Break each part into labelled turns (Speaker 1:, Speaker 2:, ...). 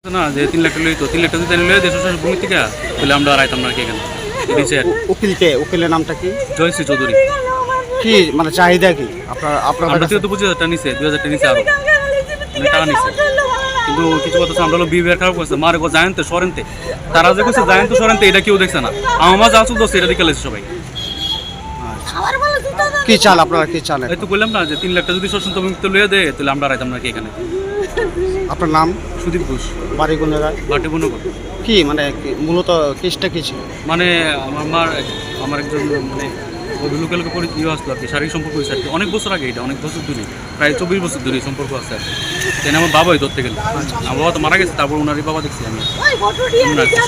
Speaker 1: না যে 3 লাখ টাকা লইতো 3 লাখ টাকা যদি লইয়া দেশ শাসন ভূমি থেকে তাহলে আমরা আর আইতাম না কি এখানে
Speaker 2: উকিলের নামটা কি?
Speaker 1: জয়শ্রী চৌধুরী।
Speaker 2: কি মানে চাহিদা কি আপনার
Speaker 1: আমরা তো 25,000 টাকা নিছে 2,000 টাকা নিছে আরো টাকা নিছে কিন্তু কিছু কথা আমরা হলো বিহেভিয়ার খারাপ করছে মারে গো জানেনতে সরেনতে তারা যে কইছে জানেনতে সরেনতে এটা কেউ দেখছে না আমার যা চলতো সেটা দেখে লেছে সবাই।
Speaker 2: কি চাল আপনারা কি চান?
Speaker 1: এই তো বললাম না যে 3 লাখ টাকা যদি শাসন ভূমিতে লইয়া দেয় তাহলে আমরা আর আইতাম না কি এখানে।
Speaker 2: আপনার নাম?
Speaker 1: সুদীপ ঘোষ।
Speaker 2: বাড়ি কোন জায়গায়?
Speaker 1: বাটে বনগর।
Speaker 2: কি মানে মূলত কেসটা কি ছিল?
Speaker 1: মানে আমার একজন মানে লোকালকে পরে দিয়ে আসলো আর কি শারীরিক সম্পর্ক হয়েছে আর কি অনেক বছর আগে এটা অনেক বছর ধরে প্রায় 24 বছর ধরে সম্পর্ক আছে আর কি। তাই আমার বাবাই ধরতে গেল আমার বাবা তো মারা গেছে তারপর ওনারই বাবা দেখছি আমি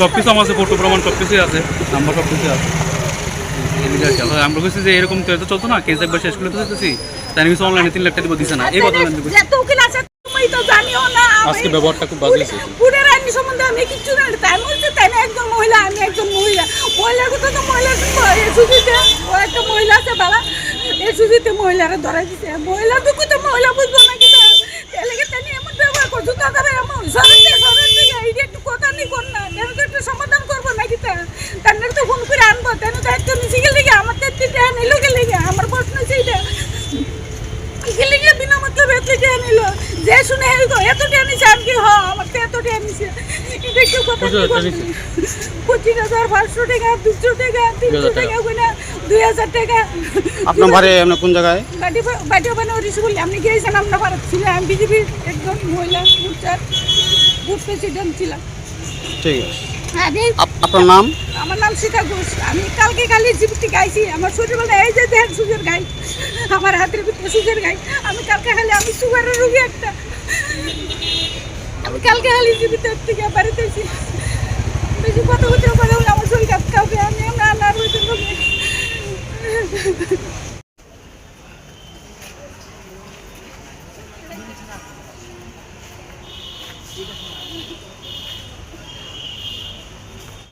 Speaker 1: সব কিছু আমার আছে ফটো প্রমাণ সব কিছুই আছে নাম্বার সব কিছুই আছে। আমরা বলছি যে এরকম তো চলতো না কেস একবার শেষ করে তো যেতেছি তাই কিছু অনলাইনে 3 লাখ টাকা দিব দিছে না এই কথা আজকে ব্যবহারটা খুব বাজে হয়েছে।
Speaker 3: পুরের আইন সম্বন্ধে আমি কিছু জানি তাই বলছি তাই না একজন মহিলা আমি একজন মহিলা মহিলার কথা তো মহিলার এসুজিতে ও একটা মহিলা আছে বাবা এসুজিতে মহিলারা ধরাই দিচ্ছে মহিলা দুঃখ তো মহিলা বুঝবো না কি এলাকা তাই এমন ব্যবহার করছো তারা এমন সরাসরি এই একটু কথা নেই কর না কেন তো একটু সমাধান করবো নাকি তার তো ফোন করে আনবো তেন তো একটু নিচে গেলে আমার তো নিল গেলে আমার প্রশ্ন সেইটা বিনা মতলব এত টেয়া নিল যে শুনে এত টেয়া নিছে আমি কি আমার তো এত টেয়া নিছে এটা একটু কথা 25,500 টাকা 200 টাকা 300 টাকা কোনা 2,000 টাকা।
Speaker 2: আপনার বাড়ি এমন কোন জায়গায়?
Speaker 3: বাড়ি বানারিস বলি আপনি গিয়েছেন আমরা ভারত ছিল আমি বিজেপির একজন মহিলা বুথ প্রেসিডেন্ট ছিলাম।
Speaker 2: ঠিক আছে আপনার নাম?
Speaker 3: আমার নাম সীতা ঘোষ। আমি কালকে খালি জীবিত গাইছি আমার ছোটবেলা এই যে দেড় সুজের গাই আমার হাতের ভিতরে সুজের গাই আমি কালকে খালি আমি সুগারের রোগী একটা আমি কালকে খালি জীবিত থেকে বাড়িতে বেশি কথা বলতে পারে আমার শরীর কাউকে আমি আমরা আল্লাহর হইতে রোগী